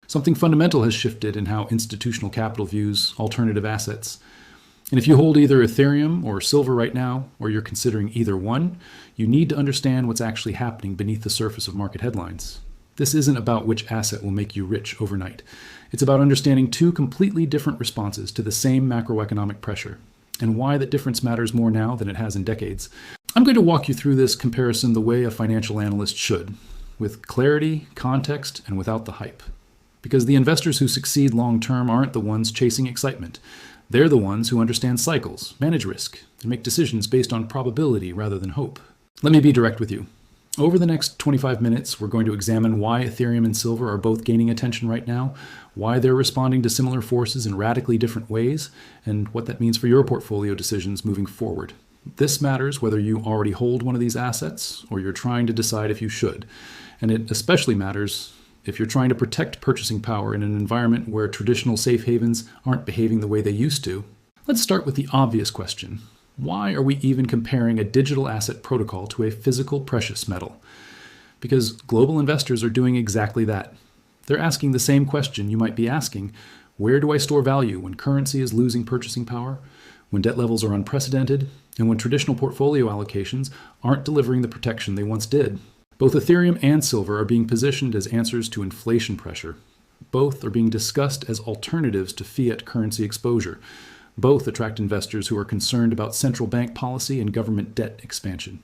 Something fundamental has shifted in how institutional capital views alternative assets. And if you hold either Ethereum or silver right now, or you're considering either one, you need to understand what's actually happening beneath the surface of market headlines. This isn't about which asset will make you rich overnight. It's about understanding two completely different responses to the same macroeconomic pressure, and why that difference matters more now than it has in decades. I'm going to walk you through this comparison the way a financial analyst should, with clarity, context, and without the hype. Because the investors who succeed long-term aren't the ones chasing excitement. They're the ones who understand cycles, manage risk, and make decisions based on probability rather than hope. Let me be direct with you. Over the next 25 minutes, we're going to examine why Ethereum and silver are both gaining attention right now, why they're responding to similar forces in radically different ways, and what that means for your portfolio decisions moving forward. This matters whether you already hold one of these assets or you're trying to decide if you should. And it especially matters if you're trying to protect purchasing power in an environment where traditional safe havens aren't behaving the way they used to. Let's start with the obvious question. Why are we even comparing a digital asset protocol to a physical precious metal? Because global investors are doing exactly that. They're asking the same question you might be asking: where do I store value when currency is losing purchasing power, when debt levels are unprecedented, and when traditional portfolio allocations aren't delivering the protection they once did? Both Ethereum and silver are being positioned as answers to inflation pressure. Both are being discussed as alternatives to fiat currency exposure. Both attract investors who are concerned about central bank policy and government debt expansion.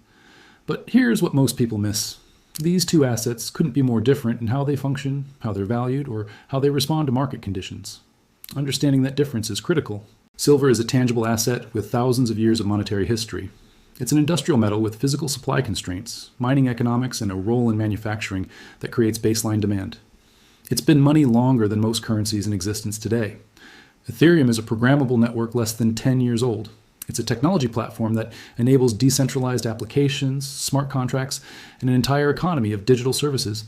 But here's what most people miss. These two assets couldn't be more different in how they function, how they're valued, or how they respond to market conditions. Understanding that difference is critical. Silver is a tangible asset with thousands of years of monetary history. It's an industrial metal with physical supply constraints, mining economics, and a role in manufacturing that creates baseline demand. It's been money longer than most currencies in existence today. Ethereum is a programmable network less than 10 years old. It's a technology platform that enables decentralized applications, smart contracts, and an entire economy of digital services.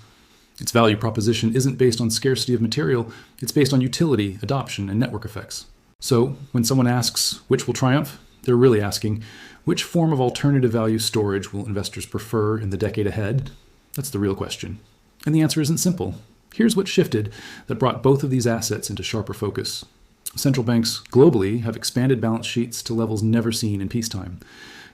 Its value proposition isn't based on scarcity of material, it's based on utility, adoption, and network effects. So, when someone asks which will triumph, they're really asking, which form of alternative value storage will investors prefer in the decade ahead? That's the real question. And the answer isn't simple. Here's what shifted that brought both of these assets into sharper focus. Central banks globally have expanded balance sheets to levels never seen in peacetime.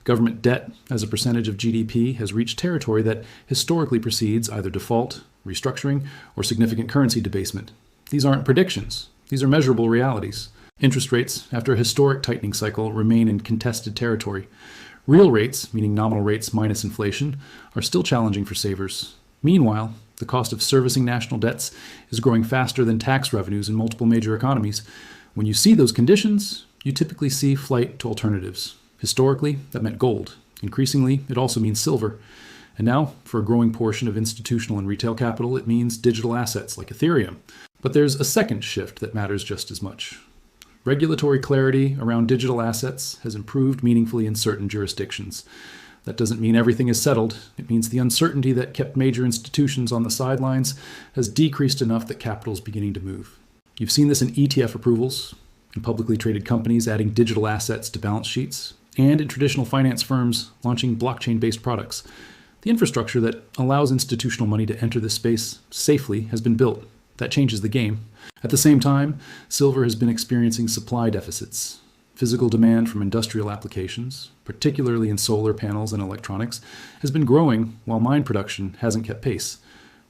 Government debt as a percentage of GDP has reached territory that historically precedes either default, restructuring, or significant currency debasement. These aren't predictions. These are measurable realities. Interest rates, after a historic tightening cycle, remain in contested territory. Real rates, meaning nominal rates minus inflation, are still challenging for savers. Meanwhile, the cost of servicing national debts is growing faster than tax revenues in multiple major economies. When you see those conditions, you typically see flight to alternatives. Historically, that meant gold. Increasingly, it also means silver. And now, for a growing portion of institutional and retail capital, it means digital assets like Ethereum. But there's a second shift that matters just as much. Regulatory clarity around digital assets has improved meaningfully in certain jurisdictions. That doesn't mean everything is settled. It means the uncertainty that kept major institutions on the sidelines has decreased enough that capital is beginning to move. You've seen this in ETF approvals, in publicly traded companies adding digital assets to balance sheets, and in traditional finance firms launching blockchain-based products. The infrastructure that allows institutional money to enter this space safely has been built. That changes the game. At the same time, silver has been experiencing supply deficits. Physical demand from industrial applications, particularly in solar panels and electronics, has been growing while mine production hasn't kept pace.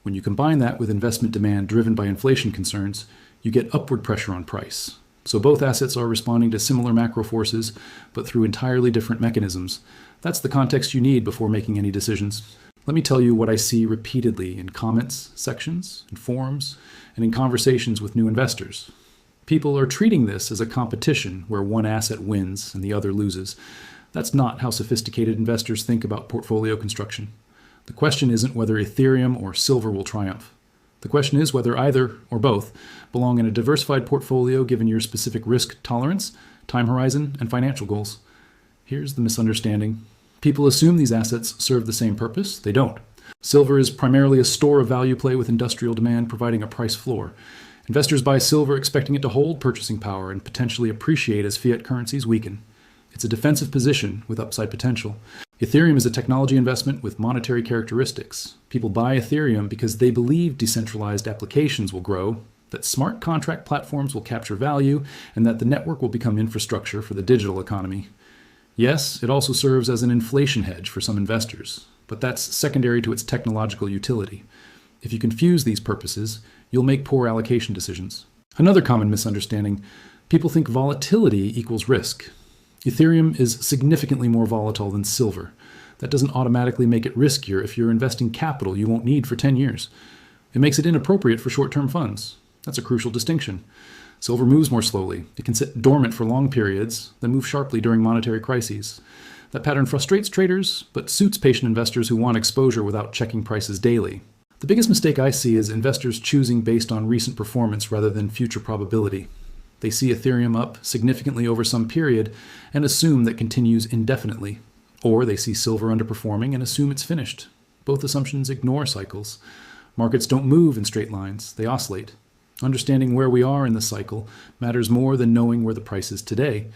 When you combine that with investment demand driven by inflation concerns, you get upward pressure on price. So both assets are responding to similar macro forces, but through entirely different mechanisms. That's the context you need before making any decisions. Let me tell you what I see repeatedly in comments sections, in forums, and in conversations with new investors. People are treating this as a competition where one asset wins and the other loses. That's not how sophisticated investors think about portfolio construction. The question isn't whether Ethereum or silver will triumph. The question is whether either or both belong in a diversified portfolio given your specific risk tolerance, time horizon, and financial goals. Here's the misunderstanding. People assume these assets serve the same purpose. They don't. Silver is primarily a store of value play with industrial demand providing a price floor. Investors buy silver expecting it to hold purchasing power and potentially appreciate as fiat currencies weaken. It's a defensive position with upside potential. Ethereum is a technology investment with monetary characteristics. People buy Ethereum because they believe decentralized applications will grow. that smart contract platforms will capture value, and that the network will become infrastructure for the digital economy. Yes, it also serves as an inflation hedge for some investors, but that's secondary to its technological utility. If you confuse these purposes, you'll make poor allocation decisions. Another common misunderstanding: people think volatility equals risk. Ethereum is significantly more volatile than silver. That doesn't automatically make it riskier if you're investing capital you won't need for 10 years. It makes it inappropriate for short-term funds. That's a crucial distinction. Silver moves more slowly. It can sit dormant for long periods, then move sharply during monetary crises. That pattern frustrates traders, but suits patient investors who want exposure without checking prices daily. The biggest mistake I see is investors choosing based on recent performance rather than future probability. They see Ethereum up significantly over some period and assume that continues indefinitely. Or they see silver underperforming and assume it's finished. Both assumptions ignore cycles. Markets don't move in straight lines, they oscillate. Understanding where we are in the cycle matters more than knowing where the price is today.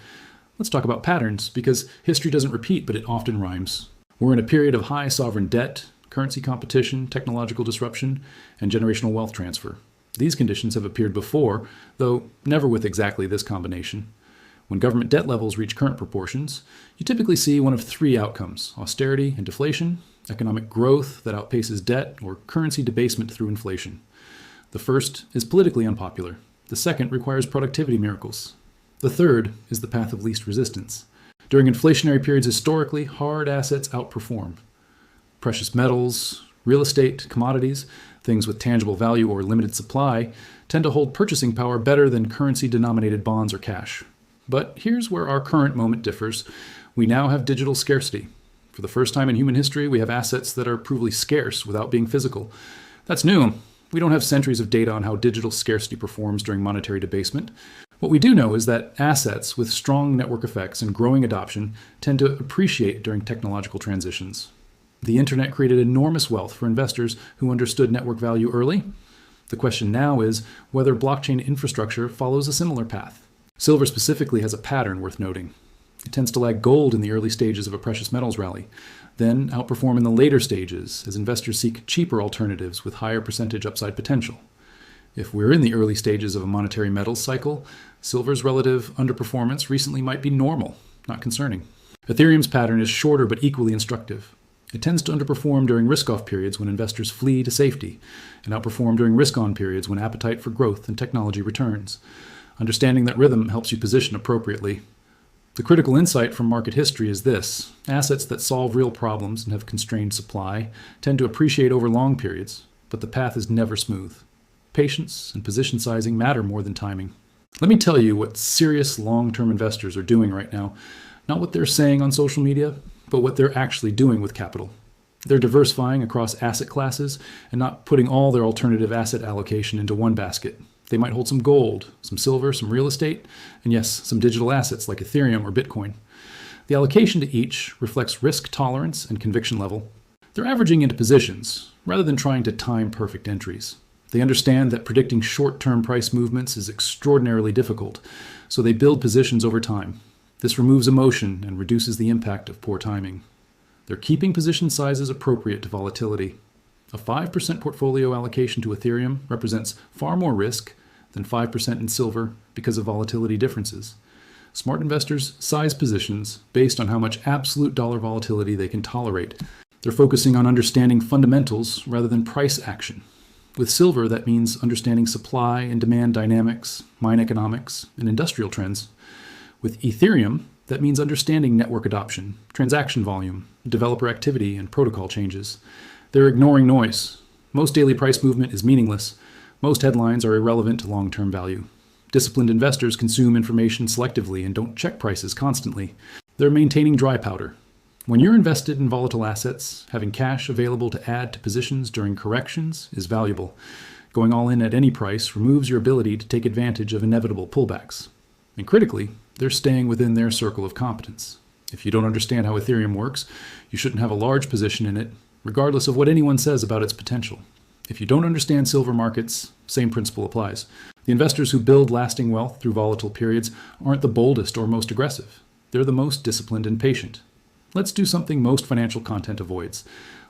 Let's talk about patterns, because history doesn't repeat, but it often rhymes. We're in a period of high sovereign debt, currency competition, technological disruption, and generational wealth transfer. These conditions have appeared before, though never with exactly this combination. When government debt levels reach current proportions, you typically see one of three outcomes: austerity and deflation, economic growth that outpaces debt, or currency debasement through inflation. The first is politically unpopular. The second requires productivity miracles. The third is the path of least resistance. During inflationary periods historically, hard assets outperform. Precious metals, real estate, commodities, things with tangible value or limited supply, tend to hold purchasing power better than currency-denominated bonds or cash. But here's where our current moment differs. We now have digital scarcity. For the first time in human history, we have assets that are provably scarce without being physical. That's new. We don't have centuries of data on how digital scarcity performs during monetary debasement. What we do know is that assets with strong network effects and growing adoption tend to appreciate during technological transitions. The internet created enormous wealth for investors who understood network value early. The question now is whether blockchain infrastructure follows a similar path. Silver specifically has a pattern worth noting. It tends to lag gold in the early stages of a precious metals rally, then outperform in the later stages as investors seek cheaper alternatives with higher percentage upside potential. If we're in the early stages of a monetary metals cycle, silver's relative underperformance recently might be normal, not concerning. Ethereum's pattern is shorter but equally instructive. It tends to underperform during risk-off periods when investors flee to safety, and outperform during risk-on periods when appetite for growth and technology returns. Understanding that rhythm helps you position appropriately. The critical insight from market history is this: assets that solve real problems and have constrained supply tend to appreciate over long periods, but the path is never smooth. Patience and position sizing matter more than timing. Let me tell you what serious long-term investors are doing right now. Not what they're saying on social media, but what they're actually doing with capital. They're diversifying across asset classes and not putting all their alternative asset allocation into one basket. They might hold some gold, some silver, some real estate, and yes, some digital assets like Ethereum or Bitcoin. The allocation to each reflects risk tolerance and conviction level. They're averaging into positions rather than trying to time perfect entries. They understand that predicting short-term price movements is extraordinarily difficult, so they build positions over time. This removes emotion and reduces the impact of poor timing. They're keeping position sizes appropriate to volatility. A 5% portfolio allocation to Ethereum represents far more risk than 5% in silver because of volatility differences. Smart investors size positions based on how much absolute dollar volatility they can tolerate. They're focusing on understanding fundamentals rather than price action. With silver, that means understanding supply and demand dynamics, mine economics, and industrial trends. With Ethereum, that means understanding network adoption, transaction volume, developer activity, and protocol changes. They're ignoring noise. Most daily price movement is meaningless. Most headlines are irrelevant to long-term value. Disciplined investors consume information selectively and don't check prices constantly. They're maintaining dry powder. When you're invested in volatile assets, having cash available to add to positions during corrections is valuable. Going all in at any price removes your ability to take advantage of inevitable pullbacks. And critically, they're staying within their circle of competence. If you don't understand how Ethereum works, you shouldn't have a large position in it, regardless of what anyone says about its potential. If you don't understand silver markets, same principle applies. The investors who build lasting wealth through volatile periods aren't the boldest or most aggressive. They're the most disciplined and patient. Let's do something most financial content avoids.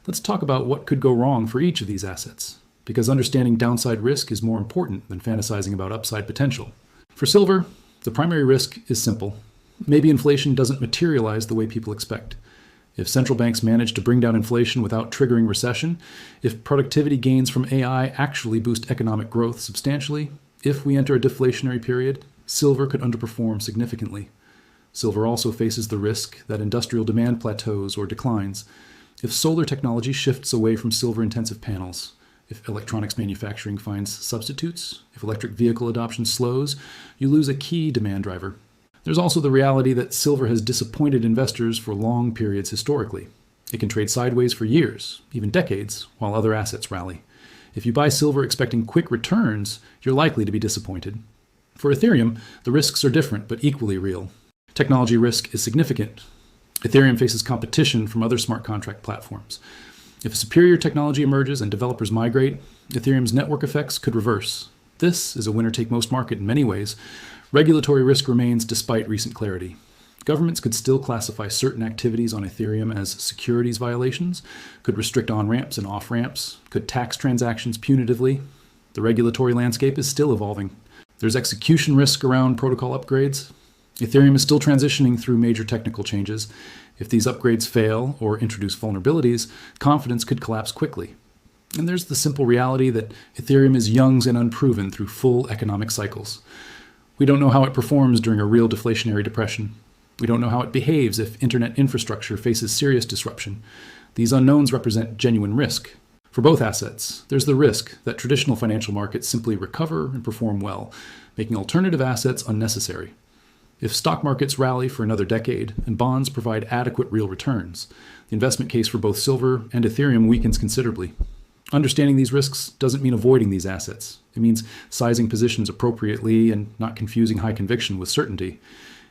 Let's talk about what could go wrong for each of these assets. because understanding downside risk is more important than fantasizing about upside potential. For silver, the primary risk is simple. Maybe inflation doesn't materialize the way people expect. If central banks manage to bring down inflation without triggering recession, if productivity gains from AI actually boost economic growth substantially, if we enter a deflationary period, silver could underperform significantly. Silver also faces the risk that industrial demand plateaus or declines. If solar technology shifts away from silver-intensive panels, if electronics manufacturing finds substitutes, if electric vehicle adoption slows, you lose a key demand driver. There's also the reality that silver has disappointed investors for long periods historically. It can trade sideways for years, even decades, while other assets rally. If you buy silver expecting quick returns, you're likely to be disappointed. For Ethereum, the risks are different but equally real. Technology risk is significant. Ethereum faces competition from other smart contract platforms. If a superior technology emerges and developers migrate, Ethereum's network effects could reverse. This is a winner-take-most market in many ways. Regulatory risk remains despite recent clarity. Governments could still classify certain activities on Ethereum as securities violations, could restrict on-ramps and off-ramps, could tax transactions punitively. The regulatory landscape is still evolving. There's execution risk around protocol upgrades. Ethereum is still transitioning through major technical changes. If these upgrades fail or introduce vulnerabilities, confidence could collapse quickly. And there's the simple reality that Ethereum is young and unproven through full economic cycles. We don't know how it performs during a real deflationary depression. We don't know how it behaves if internet infrastructure faces serious disruption. These unknowns represent genuine risk. For both assets, there's the risk that traditional financial markets simply recover and perform well, making alternative assets unnecessary. If stock markets rally for another decade and bonds provide adequate real returns, the investment case for both silver and Ethereum weakens considerably. Understanding these risks doesn't mean avoiding these assets. It means sizing positions appropriately and not confusing high conviction with certainty.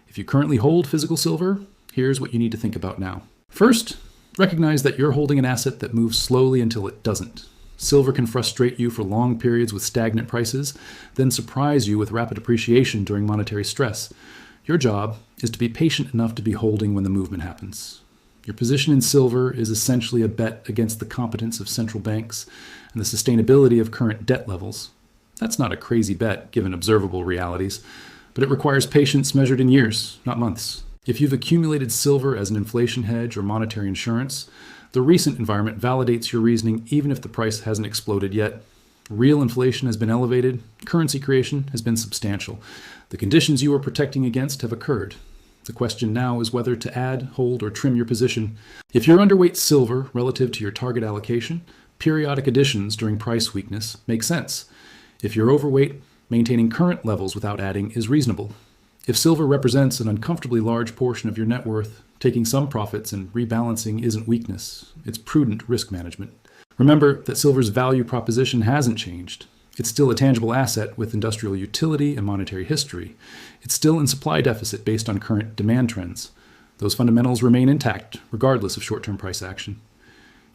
If you currently hold physical silver, here's what you need to think about now. First, recognize that you're holding an asset that moves slowly until it doesn't. Silver can frustrate you for long periods with stagnant prices, then surprise you with rapid appreciation during monetary stress. Your job is to be patient enough to be holding when the movement happens. Your position in silver is essentially a bet against the competence of central banks and the sustainability of current debt levels. That's not a crazy bet given observable realities, but it requires patience measured in years, not months. If you've accumulated silver as an inflation hedge or monetary insurance, the recent environment validates your reasoning even if the price hasn't exploded yet. Real inflation has been elevated, currency creation has been substantial. The conditions you are protecting against have occurred. The question now is whether to add, hold, or trim your position. If you're underweight silver relative to your target allocation, periodic additions during price weakness make sense. If you're overweight, maintaining current levels without adding is reasonable. If silver represents an uncomfortably large portion of your net worth, taking some profits and rebalancing isn't weakness, it's prudent risk management. Remember that silver's value proposition hasn't changed. It's still a tangible asset with industrial utility and monetary history. It's still in supply deficit based on current demand trends. Those fundamentals remain intact, regardless of short-term price action.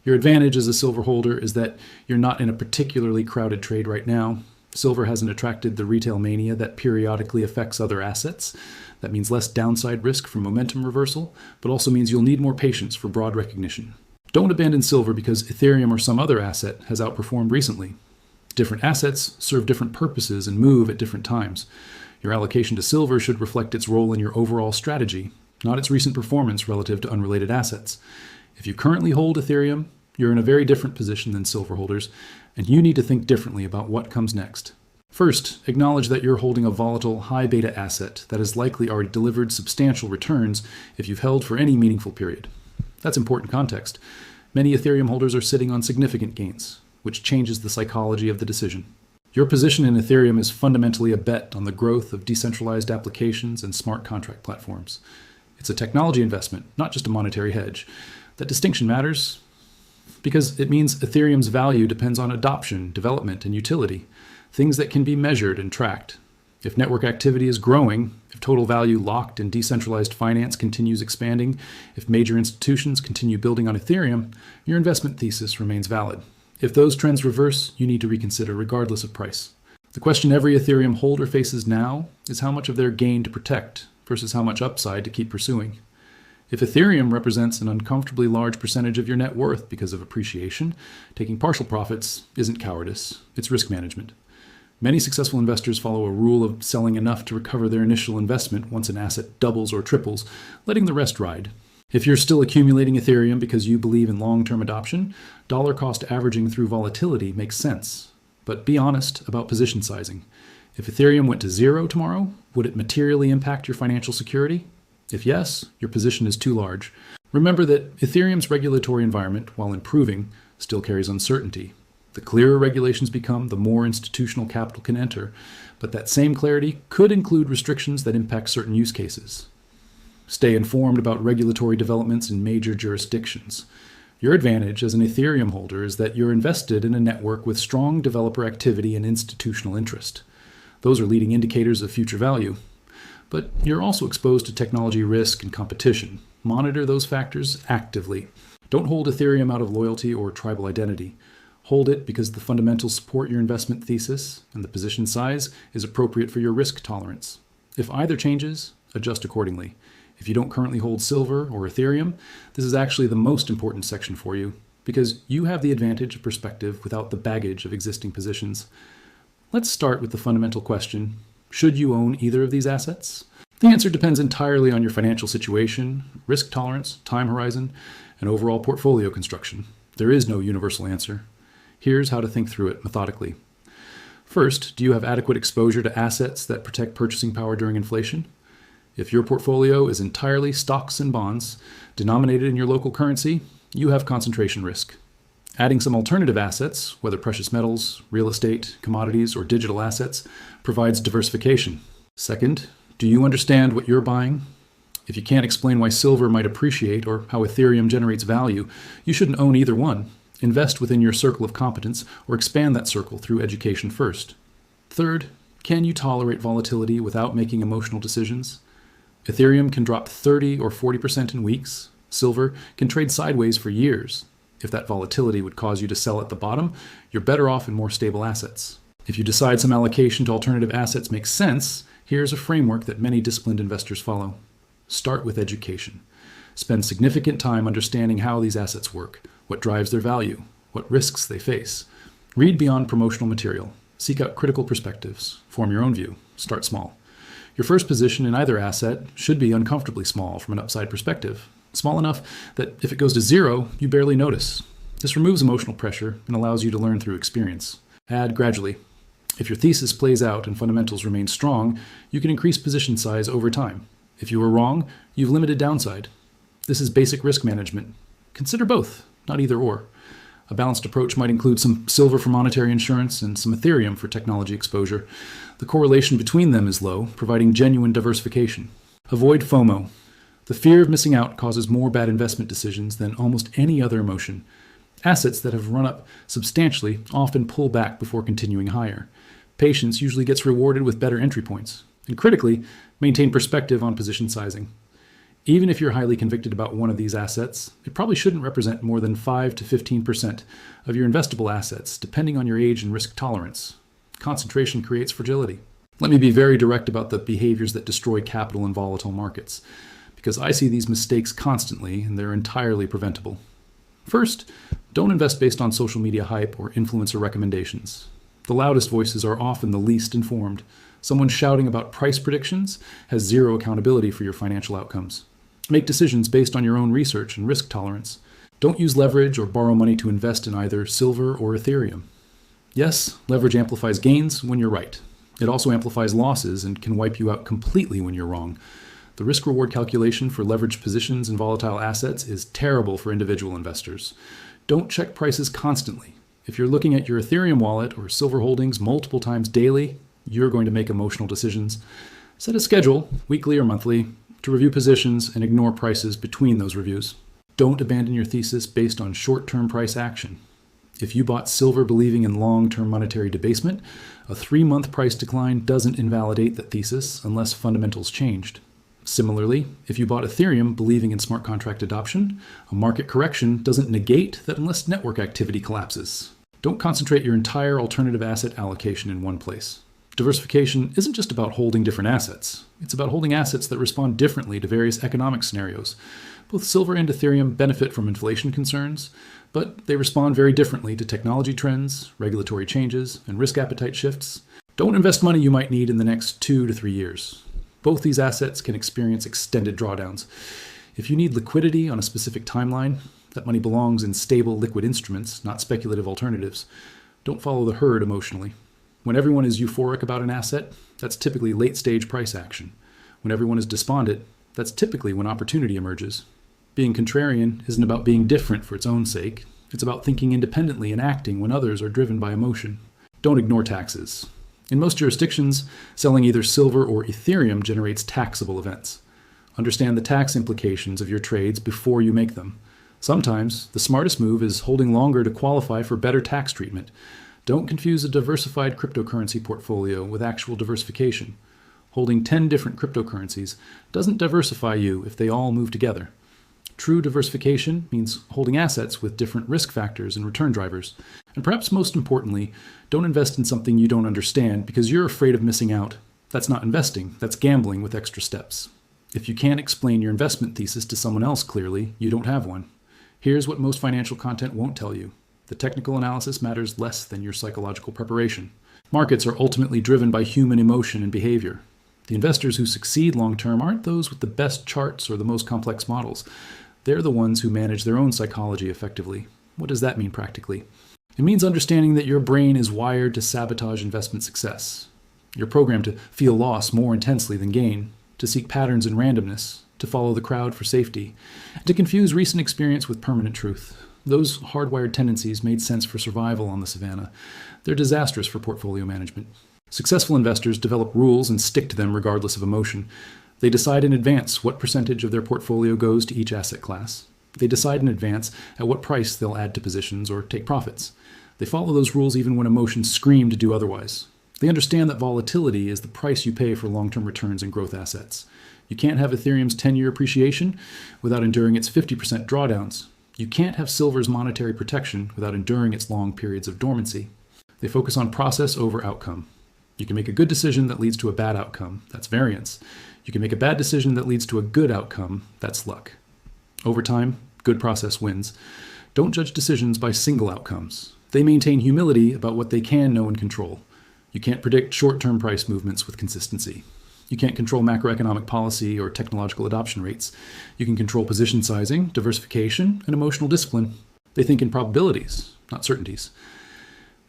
Your advantage as a silver holder is that you're not in a particularly crowded trade right now. Silver hasn't attracted the retail mania that periodically affects other assets. That means less downside risk from momentum reversal, but also means you'll need more patience for broad recognition. Don't abandon silver because Ethereum or some other asset has outperformed recently. Different assets serve different purposes and move at different times. Your allocation to silver should reflect its role in your overall strategy, not its recent performance relative to unrelated assets. If you currently hold Ethereum, you're in a very different position than silver holders, and you need to think differently about what comes next. First, acknowledge that you're holding a volatile, high-beta asset that has likely already delivered substantial returns if you've held for any meaningful period. That's important context. Many Ethereum holders are sitting on significant gains, which changes the psychology of the decision. Your position in Ethereum is fundamentally a bet on the growth of decentralized applications and smart contract platforms. It's a technology investment, not just a monetary hedge. That distinction matters because it means Ethereum's value depends on adoption, development, and utility, things that can be measured and tracked. If network activity is growing, if total value locked in decentralized finance continues expanding, if major institutions continue building on Ethereum, your investment thesis remains valid. If those trends reverse, you need to reconsider regardless of price. The question every Ethereum holder faces now is how much of their gain to protect versus how much upside to keep pursuing. If Ethereum represents an uncomfortably large percentage of your net worth because of appreciation, taking partial profits isn't cowardice, it's risk management. Many successful investors follow a rule of selling enough to recover their initial investment once an asset doubles or triples, letting the rest ride. If you're still accumulating Ethereum because you believe in long-term adoption, dollar cost averaging through volatility makes sense. But be honest about position sizing. If Ethereum went to zero tomorrow, would it materially impact your financial security? If yes, your position is too large. Remember that Ethereum's regulatory environment, while improving, still carries uncertainty. The clearer regulations become, the more institutional capital can enter, but that same clarity could include restrictions that impact certain use cases. Stay informed about regulatory developments in major jurisdictions. Your advantage as an Ethereum holder is that you're invested in a network with strong developer activity and institutional interest. Those are leading indicators of future value. But you're also exposed to technology risk and competition. Monitor those factors actively. Don't hold Ethereum out of loyalty or tribal identity. Hold it because the fundamentals support your investment thesis and the position size is appropriate for your risk tolerance. If either changes, adjust accordingly. If you don't currently hold silver or Ethereum, this is actually the most important section for you because you have the advantage of perspective without the baggage of existing positions. Let's start with the fundamental question: should you own either of these assets? The answer depends entirely on your financial situation, risk tolerance, time horizon, and overall portfolio construction. There is no universal answer. Here's how to think through it methodically. First, do you have adequate exposure to assets that protect purchasing power during inflation? If your portfolio is entirely stocks and bonds, denominated in your local currency, you have concentration risk. Adding some alternative assets, whether precious metals, real estate, commodities, or digital assets, provides diversification. Second, do you understand what you're buying? If you can't explain why silver might appreciate or how Ethereum generates value, you shouldn't own either one. Invest within your circle of competence or expand that circle through education first. Third, can you tolerate volatility without making emotional decisions? Ethereum can drop 30 or 40% in weeks. Silver can trade sideways for years. If that volatility would cause you to sell at the bottom, you're better off in more stable assets. If you decide some allocation to alternative assets makes sense, here's a framework that many disciplined investors follow. Start with education. Spend significant time understanding how these assets work, what drives their value, what risks they face. Read beyond promotional material. Seek out critical perspectives. Form your own view. Start small. Your first position in either asset should be uncomfortably small from an upside perspective. Small enough that if it goes to zero, you barely notice. This removes emotional pressure and allows you to learn through experience. Add gradually. If your thesis plays out and fundamentals remain strong, you can increase position size over time. If you were wrong, you've limited downside. This is basic risk management. Consider both, not either or. A balanced approach might include some silver for monetary insurance and some Ethereum for technology exposure. The correlation between them is low, providing genuine diversification. Avoid FOMO. The fear of missing out causes more bad investment decisions than almost any other emotion. Assets that have run up substantially often pull back before continuing higher. Patience usually gets rewarded with better entry points. And critically, maintain perspective on position sizing. Even if you're highly convicted about one of these assets, it probably shouldn't represent more than 5 to 15% of your investable assets, depending on your age and risk tolerance. Concentration creates fragility. Let me be very direct about the behaviors that destroy capital in volatile markets, because I see these mistakes constantly and they're entirely preventable. First, don't invest based on social media hype or influencer recommendations. The loudest voices are often the least informed. Someone shouting about price predictions has zero accountability for your financial outcomes. Make decisions based on your own research and risk tolerance. Don't use leverage or borrow money to invest in either silver or Ethereum. Yes, leverage amplifies gains when you're right. It also amplifies losses and can wipe you out completely when you're wrong. The risk-reward calculation for leveraged positions in volatile assets is terrible for individual investors. Don't check prices constantly. If you're looking at your Ethereum wallet or silver holdings multiple times daily, you're going to make emotional decisions. Set a schedule, weekly or monthly, to review positions and ignore prices between those reviews. Don't abandon your thesis based on short-term price action. If you bought silver believing in long-term monetary debasement, a 3-month price decline doesn't invalidate that thesis unless fundamentals changed. Similarly, if you bought Ethereum believing in smart contract adoption, a market correction doesn't negate that unless network activity collapses. Don't concentrate your entire alternative asset allocation in one place. Diversification isn't just about holding different assets. It's about holding assets that respond differently to various economic scenarios. Both silver and Ethereum benefit from inflation concerns, but they respond very differently to technology trends, regulatory changes, and risk appetite shifts. Don't invest money you might need in the next 2 to 3 years. Both these assets can experience extended drawdowns. If you need liquidity on a specific timeline, that money belongs in stable liquid instruments, not speculative alternatives. Don't follow the herd emotionally. When everyone is euphoric about an asset, that's typically late-stage price action. When everyone is despondent, that's typically when opportunity emerges. Being contrarian isn't about being different for its own sake. It's about thinking independently and acting when others are driven by emotion. Don't ignore taxes. In most jurisdictions, selling either silver or Ethereum generates taxable events. Understand the tax implications of your trades before you make them. Sometimes, the smartest move is holding longer to qualify for better tax treatment. Don't confuse a diversified cryptocurrency portfolio with actual diversification. Holding 10 different cryptocurrencies doesn't diversify you if they all move together. True diversification means holding assets with different risk factors and return drivers. And perhaps most importantly, don't invest in something you don't understand because you're afraid of missing out. That's not investing, that's gambling with extra steps. If you can't explain your investment thesis to someone else clearly, you don't have one. Here's what most financial content won't tell you. The technical analysis matters less than your psychological preparation. Markets are ultimately driven by human emotion and behavior. The investors who succeed long-term aren't those with the best charts or the most complex models. They're the ones who manage their own psychology effectively. What does that mean practically? It means understanding that your brain is wired to sabotage investment success. You're programmed to feel loss more intensely than gain, to seek patterns in randomness, to follow the crowd for safety, and to confuse recent experience with permanent truth. Those hardwired tendencies made sense for survival on the savannah. They're disastrous for portfolio management. Successful investors develop rules and stick to them regardless of emotion. They decide in advance what percentage of their portfolio goes to each asset class. They decide in advance at what price they'll add to positions or take profits. They follow those rules even when emotions scream to do otherwise. They understand that volatility is the price you pay for long-term returns in growth assets. You can't have Ethereum's 10-year appreciation without enduring its 50% drawdowns. You can't have silver's monetary protection without enduring its long periods of dormancy. They focus on process over outcome. You can make a good decision that leads to a bad outcome. That's variance. You can make a bad decision that leads to a good outcome. That's luck. Over time, good process wins. Don't judge decisions by single outcomes. They maintain humility about what they can know and control. You can't predict short-term price movements with consistency. You can't control macroeconomic policy or technological adoption rates. You can control position sizing, diversification, and emotional discipline. They think in probabilities, not certainties.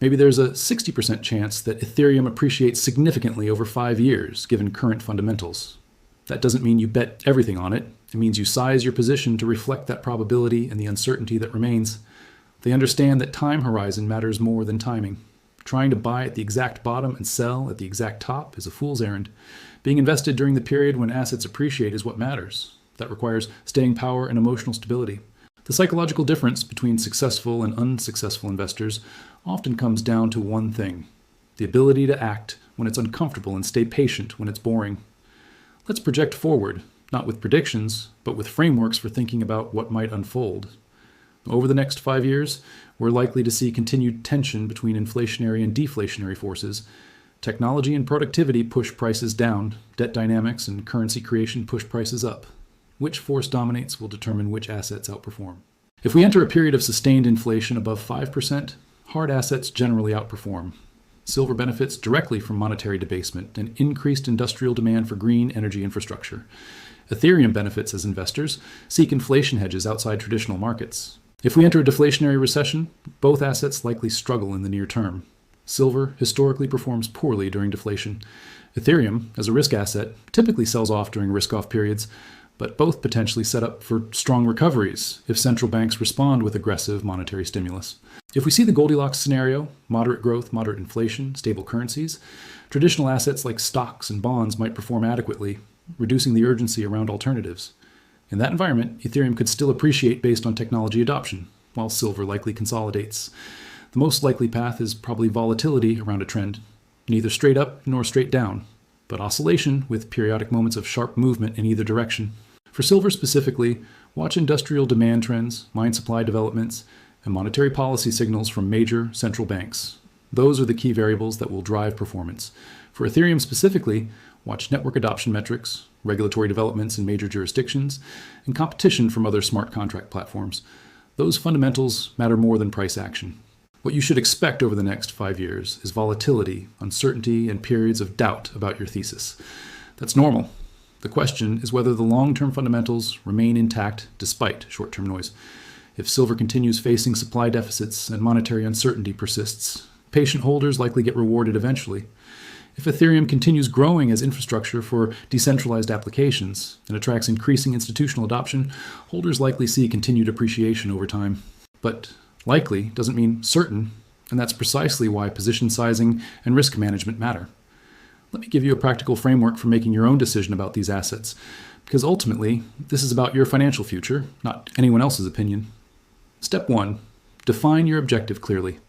Maybe there's a 60% chance that Ethereum appreciates significantly over 5 years, given current fundamentals. That doesn't mean you bet everything on it. It means you size your position to reflect that probability and the uncertainty that remains. They understand that time horizon matters more than timing. Trying to buy at the exact bottom and sell at the exact top is a fool's errand. Being invested during the period when assets appreciate is what matters. That requires staying power and emotional stability. The psychological difference between successful and unsuccessful investors often comes down to one thing: the ability to act when it's uncomfortable and stay patient when it's boring. Let's project forward, not with predictions, but with frameworks for thinking about what might unfold. Over the next 5 years, we're likely to see continued tension between inflationary and deflationary forces. Technology and productivity push prices down. Debt dynamics and currency creation push prices up. Which force dominates will determine which assets outperform. If we enter a period of sustained inflation above 5%, hard assets generally outperform. Silver benefits directly from monetary debasement and increased industrial demand for green energy infrastructure. Ethereum benefits as investors seek inflation hedges outside traditional markets. If we enter a deflationary recession, both assets likely struggle in the near term. Silver historically performs poorly during deflation. Ethereum, as a risk asset, typically sells off during risk-off periods, but both potentially set up for strong recoveries if central banks respond with aggressive monetary stimulus. If we see the Goldilocks scenario, moderate growth, moderate inflation, stable currencies, traditional assets like stocks and bonds might perform adequately, reducing the urgency around alternatives. In that environment, Ethereum could still appreciate based on technology adoption, while silver likely consolidates. The most likely path is probably volatility around a trend, neither straight up nor straight down, but oscillation with periodic moments of sharp movement in either direction. For silver specifically, watch industrial demand trends, mine supply developments, and monetary policy signals from major central banks. Those are the key variables that will drive performance. For Ethereum specifically, watch network adoption metrics, regulatory developments in major jurisdictions, and competition from other smart contract platforms. Those fundamentals matter more than price action. What you should expect over the next 5 years is volatility, uncertainty, and periods of doubt about your thesis. That's normal. The question is whether the long-term fundamentals remain intact despite short-term noise. If silver continues facing supply deficits and monetary uncertainty persists, patient holders likely get rewarded eventually. If Ethereum continues growing as infrastructure for decentralized applications and attracts increasing institutional adoption, holders likely see continued appreciation over time. But likely doesn't mean certain, and that's precisely why position sizing and risk management matter. Let me give you a practical framework for making your own decision about these assets, because ultimately, this is about your financial future, not anyone else's opinion. Step 1. Define your objective clearly.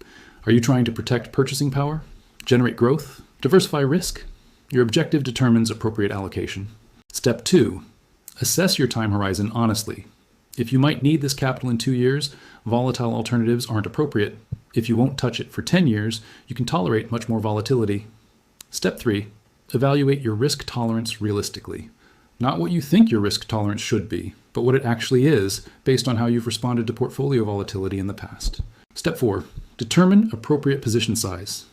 Are you trying to protect purchasing power, generate growth, diversify risk? Your objective determines appropriate allocation. Step 2. Assess your time horizon honestly. If you might need this capital in 2 years, volatile alternatives aren't appropriate. If you won't touch it for 10 years, you can tolerate much more volatility. Step 3. Evaluate your risk tolerance realistically. Not what you think your risk tolerance should be, but what it actually is based on how you've responded to portfolio volatility in the past. Step 4. Determine appropriate position size.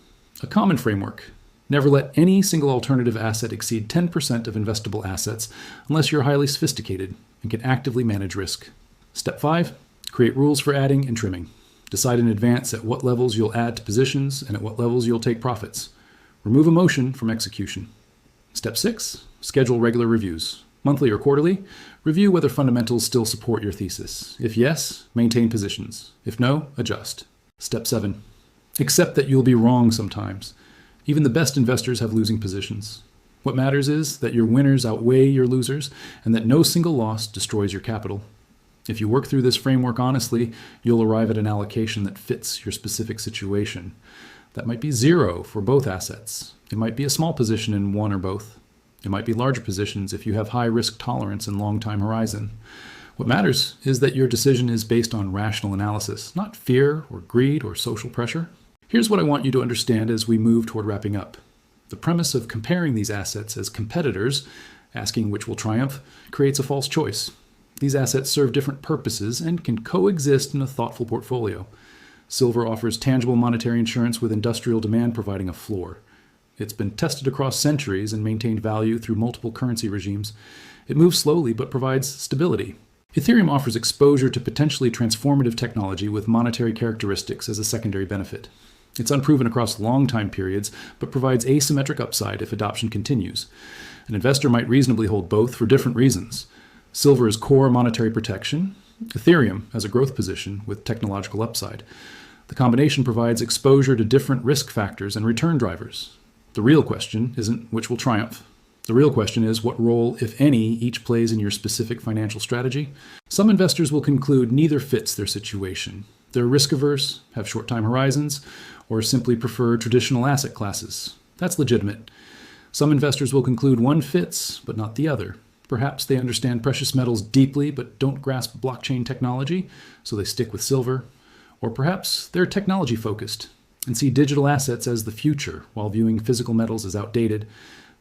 A common framework. Never let any single alternative asset exceed 10% of investable assets unless you're highly sophisticated and can actively manage risk. Step 5. Create rules for adding and trimming. Decide in advance at what levels you'll add to positions and at what levels you'll take profits. Remove emotion from execution. Step 6. Schedule regular reviews. Monthly or quarterly, review whether fundamentals still support your thesis. If yes, maintain positions. If no, adjust. Step 7. Accept that you'll be wrong sometimes. Even the best investors have losing positions. What matters is that your winners outweigh your losers and that no single loss destroys your capital. If you work through this framework honestly, you'll arrive at an allocation that fits your specific situation. That might be 0 for both assets. It might be a small position in one or both. It might be larger positions if you have high risk tolerance and long time horizon. What matters is that your decision is based on rational analysis, not fear or greed or social pressure. Here's what I want you to understand as we move toward wrapping up. The premise of comparing these assets as competitors, asking which will triumph, creates a false choice. These assets serve different purposes and can coexist in a thoughtful portfolio. Silver offers tangible monetary insurance with industrial demand providing a floor. It's been tested across centuries and maintained value through multiple currency regimes. It moves slowly but provides stability. Ethereum offers exposure to potentially transformative technology with monetary characteristics as a secondary benefit. It's unproven across long time periods, but provides asymmetric upside if adoption continues. An investor might reasonably hold both for different reasons. Silver is core monetary protection. Ethereum has a growth position with technological upside. The combination provides exposure to different risk factors and return drivers. The real question isn't which will triumph. The real question is what role, if any, each plays in your specific financial strategy. Some investors will conclude neither fits their situation. They're risk-averse, have short time horizons, or simply prefer traditional asset classes. That's legitimate. Some investors will conclude one fits, but not the other. Perhaps they understand precious metals deeply but don't grasp blockchain technology, so they stick with silver. Or perhaps they're technology-focused and see digital assets as the future while viewing physical metals as outdated.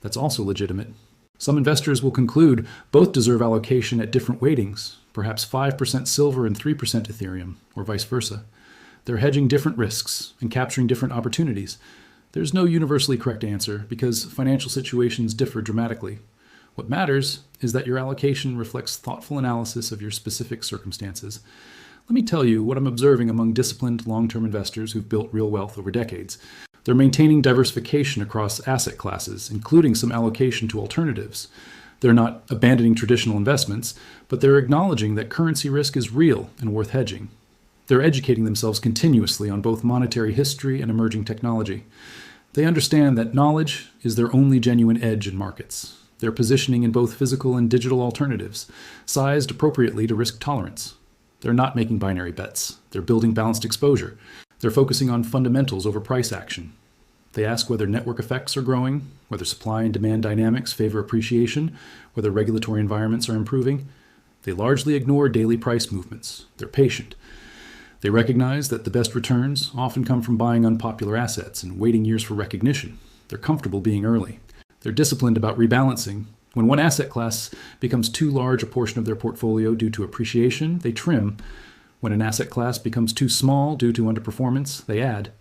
That's also legitimate. Some investors will conclude both deserve allocation at different weightings, perhaps 5% silver and 3% Ethereum, or vice versa. They're hedging different risks and capturing different opportunities. There's no universally correct answer because financial situations differ dramatically. What matters is that your allocation reflects thoughtful analysis of your specific circumstances. Let me tell you what I'm observing among disciplined long-term investors who've built real wealth over decades. They're maintaining diversification across asset classes, including some allocation to alternatives. They're not abandoning traditional investments, but they're acknowledging that currency risk is real and worth hedging. They're educating themselves continuously on both monetary history and emerging technology. They understand that knowledge is their only genuine edge in markets. They're positioning in both physical and digital alternatives, sized appropriately to risk tolerance. They're not making binary bets. They're building balanced exposure. They're focusing on fundamentals over price action. They ask whether network effects are growing, whether supply and demand dynamics favor appreciation, whether regulatory environments are improving. They largely ignore daily price movements. They're patient. They recognize that the best returns often come from buying unpopular assets and waiting years for recognition. They're comfortable being early. They're disciplined about rebalancing. When one asset class becomes too large a portion of their portfolio due to appreciation, they trim. When an asset class becomes too small due to underperformance, they add.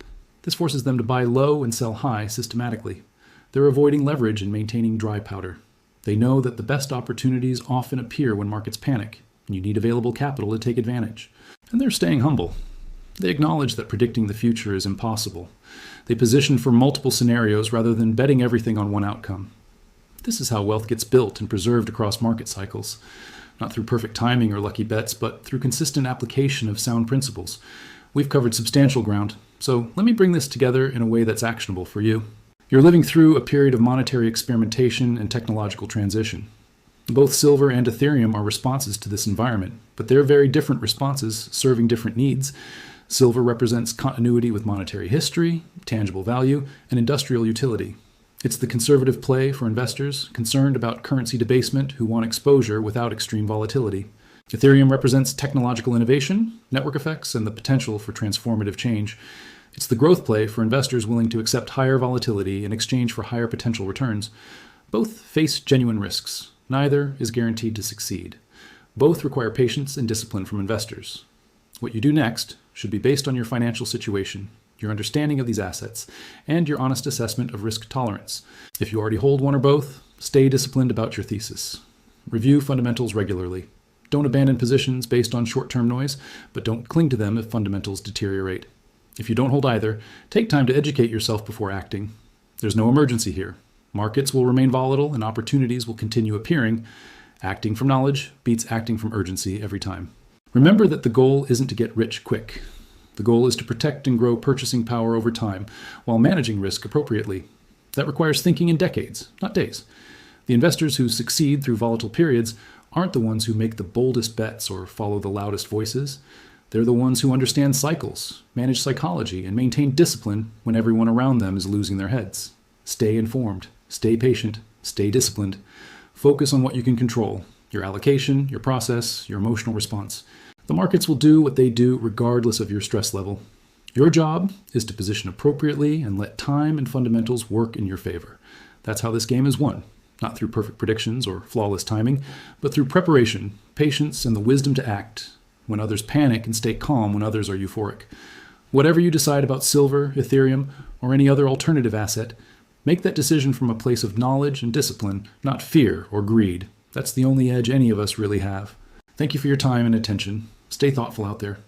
This forces them to buy low and sell high systematically. They're avoiding leverage and maintaining dry powder. They know that the best opportunities often appear when markets panic, and you need available capital to take advantage. And they're staying humble. They acknowledge that predicting the future is impossible. They position for multiple scenarios rather than betting everything on one outcome. This is how wealth gets built and preserved across market cycles, not through perfect timing or lucky bets, but through consistent application of sound principles. We've covered substantial ground, so let me bring this together in a way that's actionable for you. You're living through a period of monetary experimentation and technological transition. Both silver and Ethereum are responses to this environment, but they're very different responses serving different needs. Silver represents continuity with monetary history, tangible value, and industrial utility. It's the conservative play for investors concerned about currency debasement who want exposure without extreme volatility. Ethereum represents technological innovation, network effects, and the potential for transformative change. It's the growth play for investors willing to accept higher volatility in exchange for higher potential returns. Both face genuine risks. Neither is guaranteed to succeed. Both require patience and discipline from investors. What you do next should be based on your financial situation, your understanding of these assets, and your honest assessment of risk tolerance. If you already hold one or both, stay disciplined about your thesis. Review fundamentals regularly. Don't abandon positions based on short-term noise, but don't cling to them if fundamentals deteriorate. If you don't hold either, take time to educate yourself before acting. There's no emergency here. Markets will remain volatile and opportunities will continue appearing. Acting from knowledge beats acting from urgency every time. Remember that the goal isn't to get rich quick. The goal is to protect and grow purchasing power over time while managing risk appropriately. That requires thinking in decades, not days. The investors who succeed through volatile periods aren't the ones who make the boldest bets or follow the loudest voices. They're the ones who understand cycles, manage psychology, and maintain discipline when everyone around them is losing their heads. Stay informed, stay patient, stay disciplined. Focus on what you can control, your allocation, your process, your emotional response. The markets will do what they do regardless of your stress level. Your job is to position appropriately and let time and fundamentals work in your favor. That's how this game is won, not through perfect predictions or flawless timing, but through preparation, patience, and the wisdom to act when others panic and stay calm when others are euphoric. Whatever you decide about silver, Ethereum, or any other alternative asset, make that decision from a place of knowledge and discipline, not fear or greed. That's the only edge any of us really have. Thank you for your time and attention. Stay thoughtful out there.